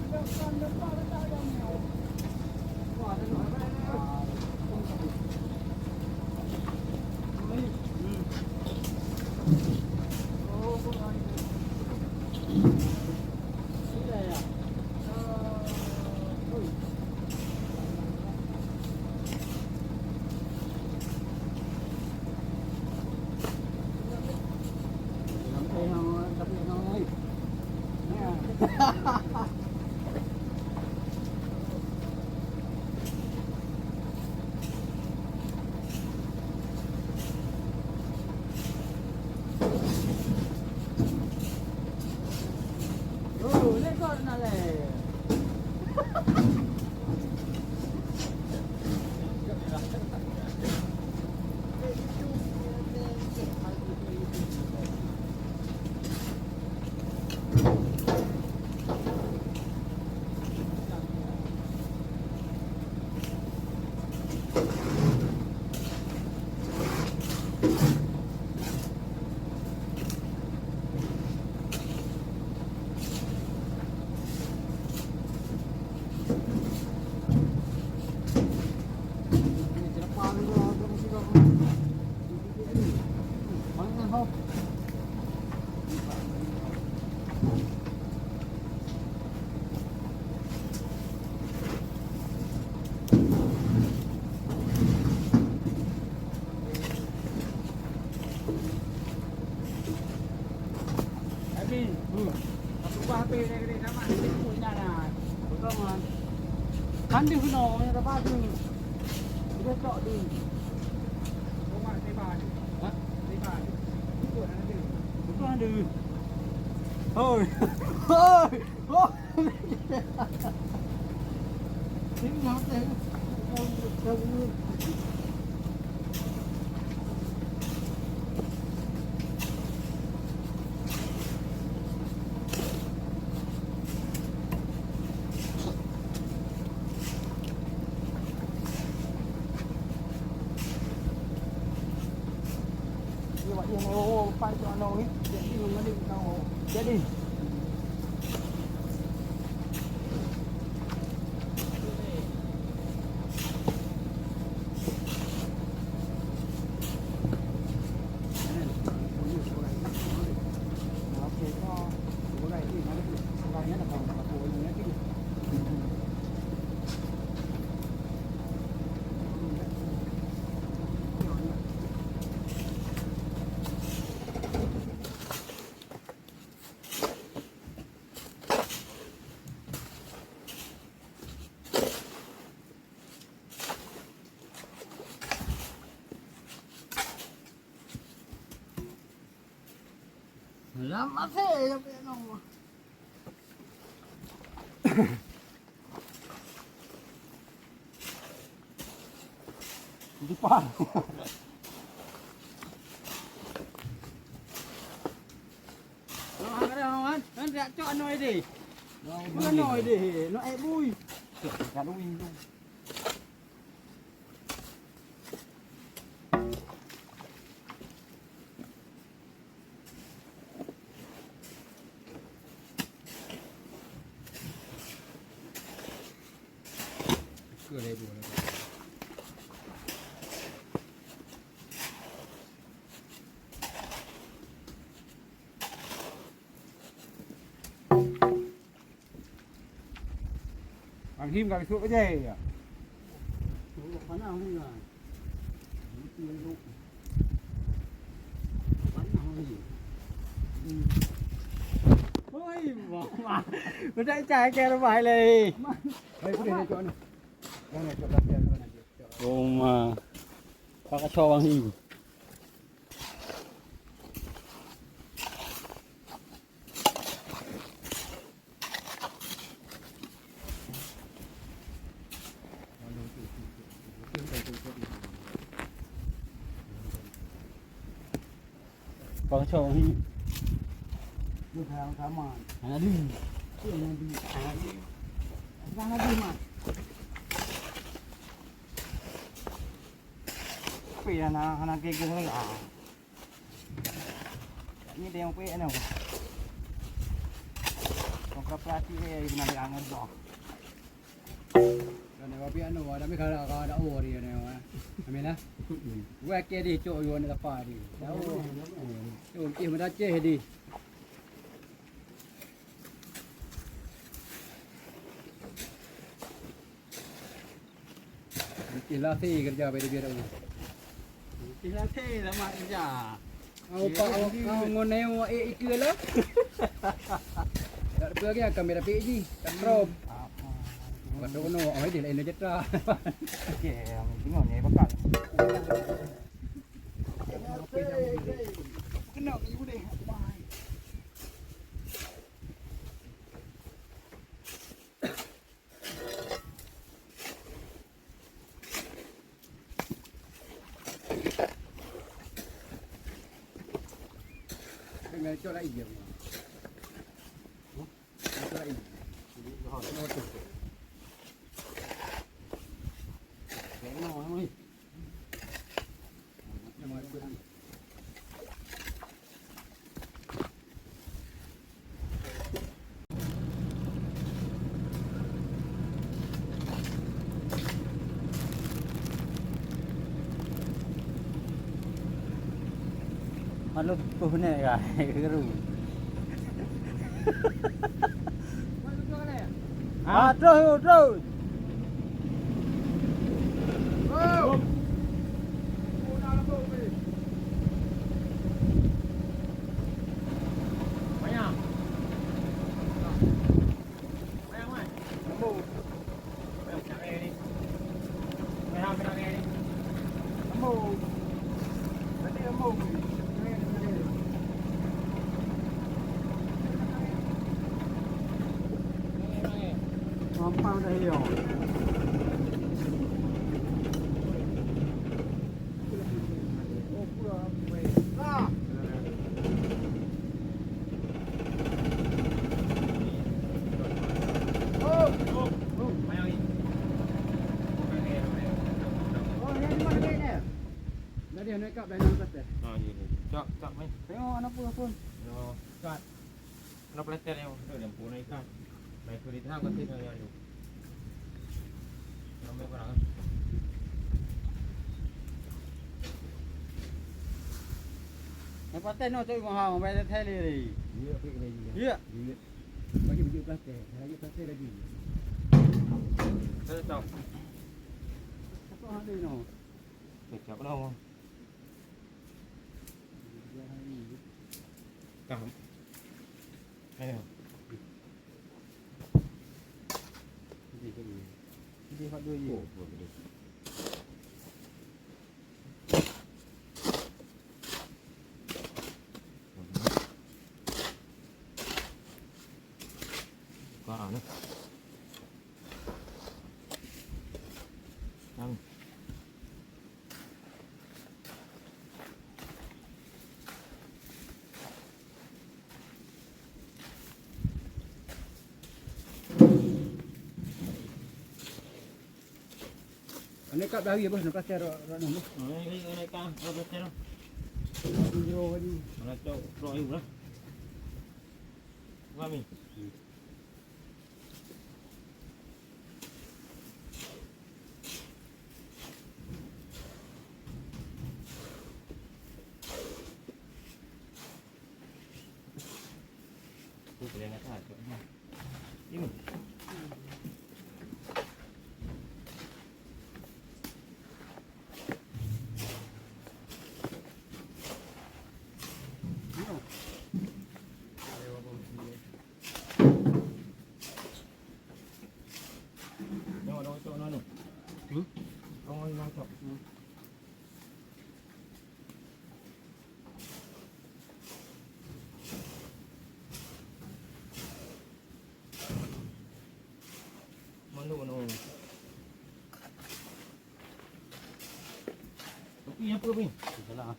Speaker 1: đi. Satu HP dia gede sama dia punya nah. Betul man. Kan dia kena ni apa tu. Dia tok tu. Rumah tiba ni. Ha? Tiba ni. Itu ada. Betul ada. Oi. Oi. Oh. Sini nak Pai cho nó hết, đi nó đi đâu, chết đi. Lama sih sampai nong. Di pan. Nó cái đâu anh? Nó đã chọn nồi đi. Nó nồi đi, nó ép bui. Cả đúng in luôn. Cửa đây bùa này. Bằng him cả cái thuốc cái gì à? Bắn nào không rồi? Bắn nào không gì? Ôi mà nó chạy chạy kia nó phải này. Đây có để chỗ này. Mà pakai cowang ini. Pakai cowang ini. Lu sayang sama. Aduh. Ini di. Jangan di mas. Pia na kaya gano'n ini dia yang pia ano kung kaplati eh ginagaangan do ano ba pia ano dami kada ori ano amina wa ke di cho yo na pa di yo ki mo da che di Dilatih kerja biar Dilatih lama kerja. Au ngoneo ikut lah. Tak apa lagi kamera PG, tak drop. Waduh no, ai dia lain je tra. Okey, tengok ni bakal. Kena ibu deh. Dengan cho lại nhiều. Cho lại. Hỏi nó từ. Cái nó thôi. Nhưng mà quên. Malu punya guys, keru. Ah, terus. Oh. Banyak. gampang dah ya. Oh, pula baik. Lah. Oh,
Speaker 3: Mayo ni.
Speaker 1: oh, ni di mana ni? Dah dia naik kap dah nak kata.
Speaker 3: Ah, ini. Cak main.
Speaker 1: Tengok anak pun.
Speaker 3: No, kat. Nak pelajar ni, tu dia pun ikan. Baik tu di tengah kat sini ada. Ramai orang.
Speaker 1: Nampak tak nak cari mahal, bayar tali ni.
Speaker 3: Ya, pergi lagi.
Speaker 1: Ya.
Speaker 3: Ya.
Speaker 1: Bagi biji plastik, lagi plastik lagi.
Speaker 3: Saya tahu.
Speaker 1: Apa hal ni no?
Speaker 3: Cak lah. Kam. Ayo.
Speaker 1: Jadi hak dua ye.
Speaker 3: Có nữa. Ăn.
Speaker 1: Ini kap dah ye bos, nak plastik rak nama.
Speaker 3: Ini kan, apa betul?
Speaker 1: Hijau tadi.
Speaker 3: Mana tahu roh ibu lah. Mami. Aku boleh nak tahu. Ini. Đâu chỗ nó nè. Ông ơi, mang chọc. Mana. Tapi apa ni?
Speaker 1: Salah.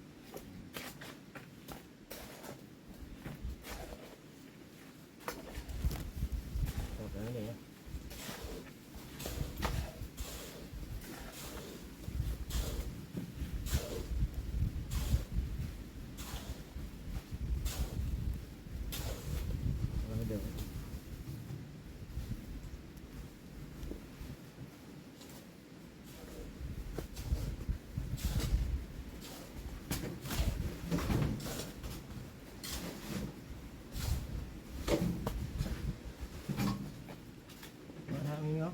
Speaker 3: Oh, dah ni ya. Ada. Mana ni ah?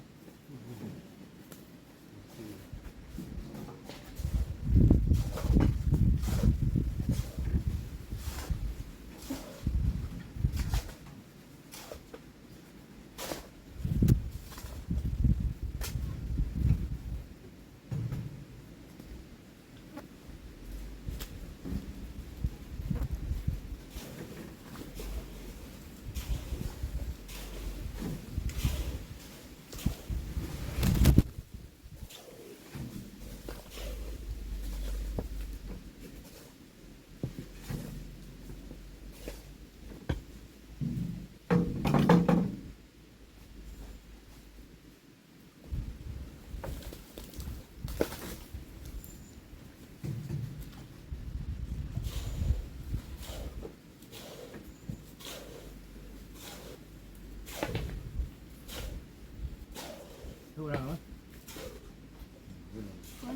Speaker 3: Tu dah.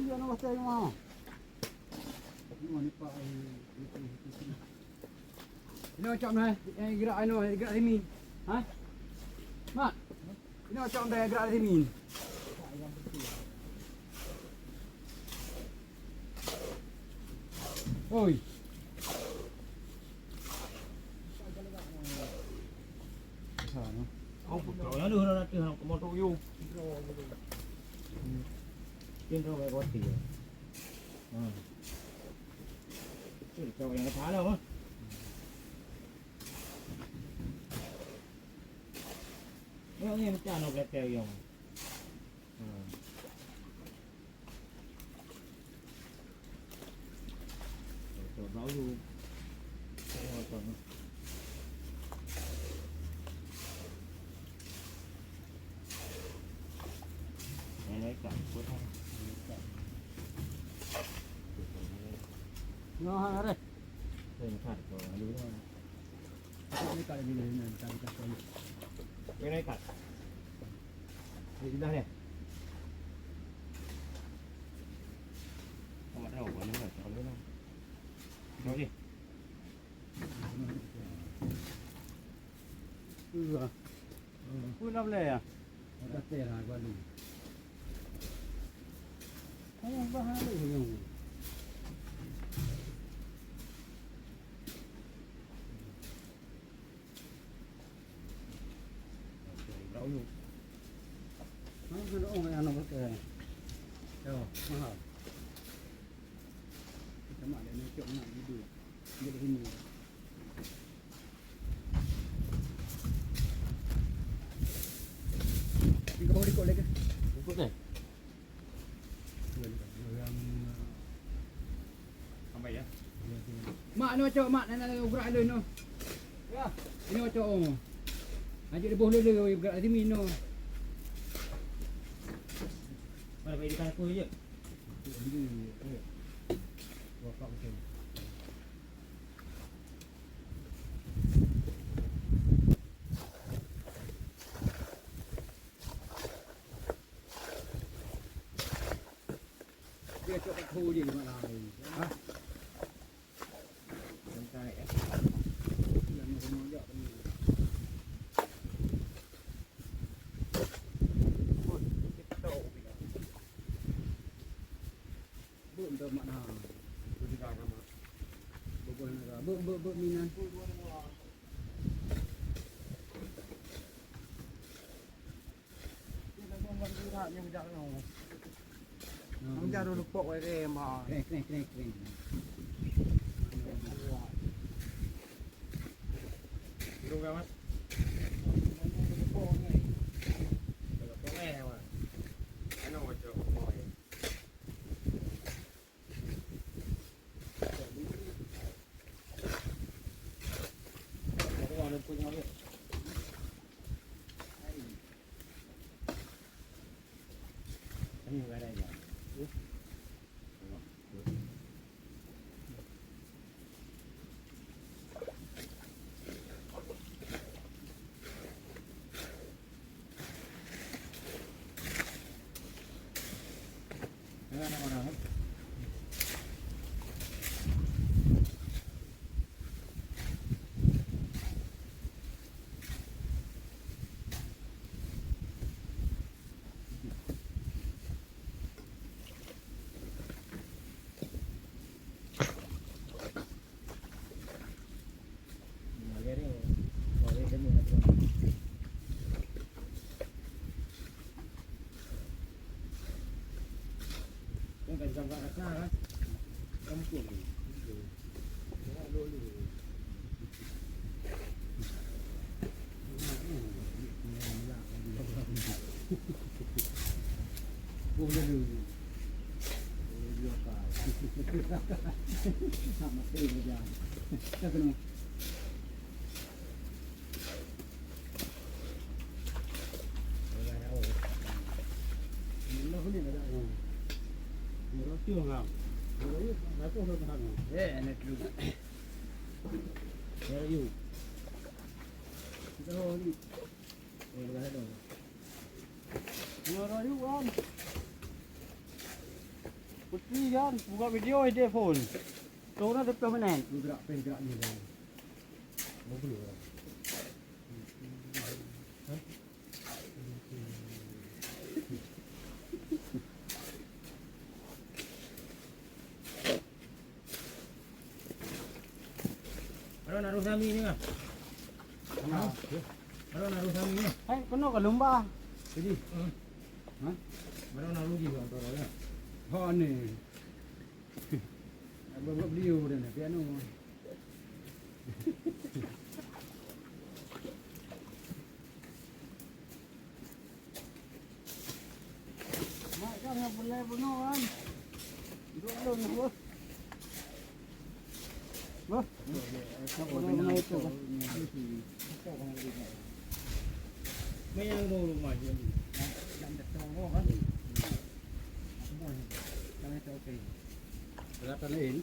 Speaker 1: Dia nak plastik mah. Ini pak ini macam mana? Gerak gerak remin. Ha? Mak. Ini macam mana gerak remin? Oi.
Speaker 3: Ông phụ trội nó đưa ra trường học của motor du. Trên rồi phải có tiền. Chứ cho nó phá đâu á.
Speaker 2: Ini macam nak letak yang. Tahu dulu. Ini kan potong.
Speaker 1: Nah, ada.
Speaker 2: Ini kat kau dulu.
Speaker 1: Ini kalau ini nanti kita kau.
Speaker 2: Ini kat. Ini dah ni. Kamu tahu apa ni? Tahu ni. Tahu ni.
Speaker 1: Iya. Pun apa le ya? Ada terah gua ni. Kamu bahas ni yang.
Speaker 2: Tahu ni.
Speaker 1: Mana ada orang yang nak pakai? Yo, mahal. Kita mak dia nak cok nak hidup. Dia di sini. Kau ikut lagi.
Speaker 2: Ikut ni.
Speaker 1: Yang
Speaker 2: Sampai ya.
Speaker 1: mak ni cok mak nak gerak lu no. Ya, ini cok. Ajak dia boleh le gerak sini no.
Speaker 2: Mana baik ikan aku je.
Speaker 1: Ini. Bapak betul. Dia cok kat khu dia mak lai. Ha?
Speaker 2: Santai ya.
Speaker 1: Yang semua jak ni. Bu untuk mak nah.
Speaker 2: Tu juga sama.
Speaker 1: Bu nak. Bu minan.
Speaker 3: Kita buat gerak yang jak no. Ang jaro lupok ai re ma.
Speaker 1: Kering.
Speaker 2: Dulu kan mas? Kalau kau ni apa? Ano macam mau ya? Aku ada punya apa? Ini ada ya? Ada orang. Yang kan gambar rasa kan? Kamu kuat.
Speaker 1: Boleh dulu. Boleh apa? Sama sekali jangan. Tak kena. Ini boleh ada. Murah tu ngam. Murah tu, aku harus tahan. Enak juga.
Speaker 2: Here you.
Speaker 1: Kita ni.
Speaker 2: Dah ada.
Speaker 1: Murah tu kan. Putri kan, buka video dia phone. Kau nak depan mana? Gerak ni dah.
Speaker 2: Mau beli orang. Ada naruh sami ni kan? Ada naruh sami ni.
Speaker 1: Hai, kena ke lomba?
Speaker 2: Jadi,
Speaker 1: Ha?
Speaker 2: ada naruh di orang orang ya.
Speaker 1: Ha ni. Buat video dia ni, piano. này bún ngon luôn luôn luôn vâng nó này chỗ mấy ăn đồ ngoài gì làm đẹp cho ngon quá cái này ok rất là hiển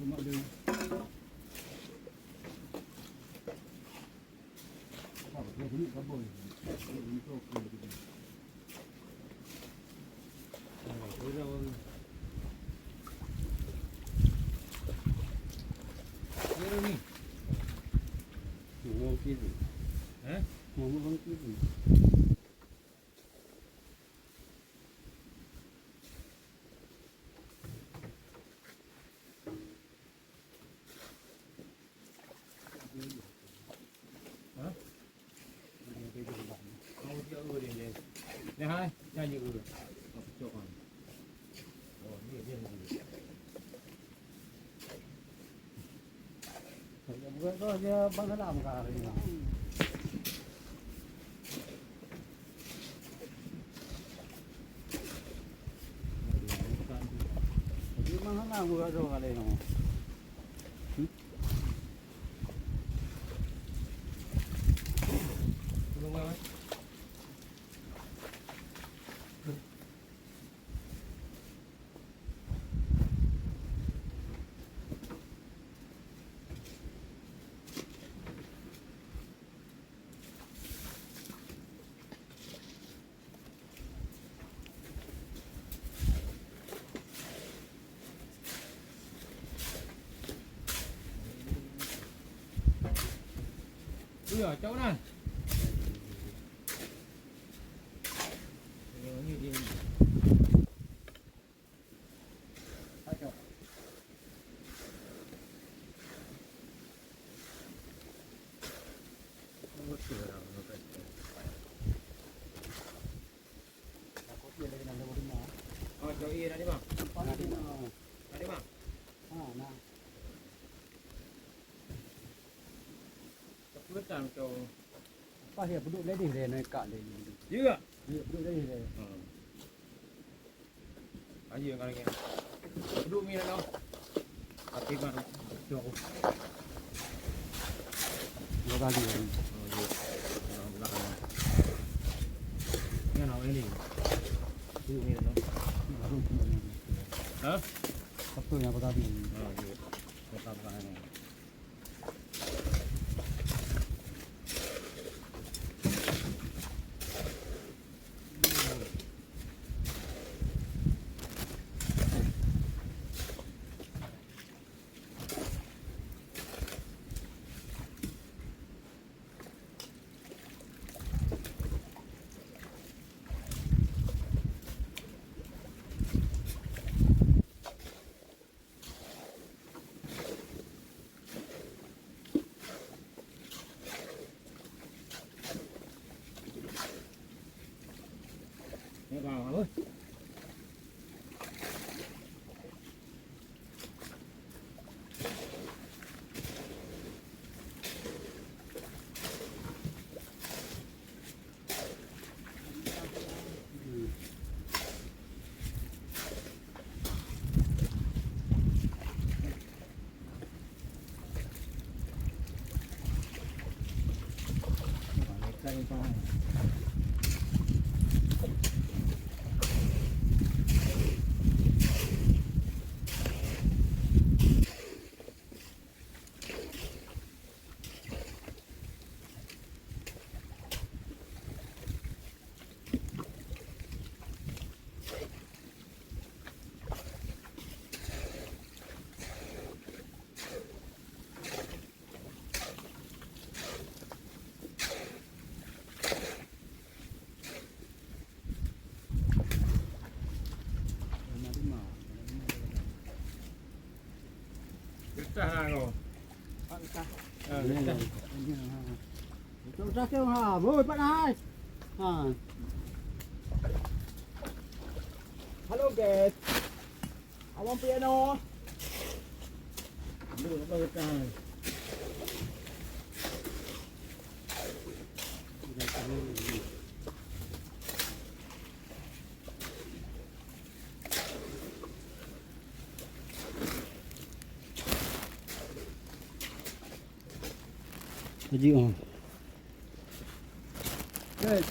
Speaker 1: mọi người có bồi ngô kia gì hả ngô vẫn kia gì
Speaker 3: Nè hai, ra nhiều rồi. Chỗ còn.
Speaker 1: Rồi bác nó làm cả rồi nào. Bác nó làm vừa rồi cả đây nào.
Speaker 3: Đúng không? Ở chỗ này như đi chỗ y ra đi vào ra đi vào quyết làm cho
Speaker 1: Pak hiệp duduk lady le naik kak le.
Speaker 3: dữ ạ
Speaker 1: Hiệp duduk lady le.
Speaker 3: ở gì coi kìa đu mi đâu tìm vào chỗ
Speaker 1: Nó ra gì?
Speaker 3: nghe nói cái gì đu mi đâu hả
Speaker 1: Sắp tôi nhà có ra gì?
Speaker 3: có tao ra này
Speaker 1: ไปChúng ta kêu hả vui bắt ai hello guys I want piano đưa nó bơi trời cái gì hả? Đây.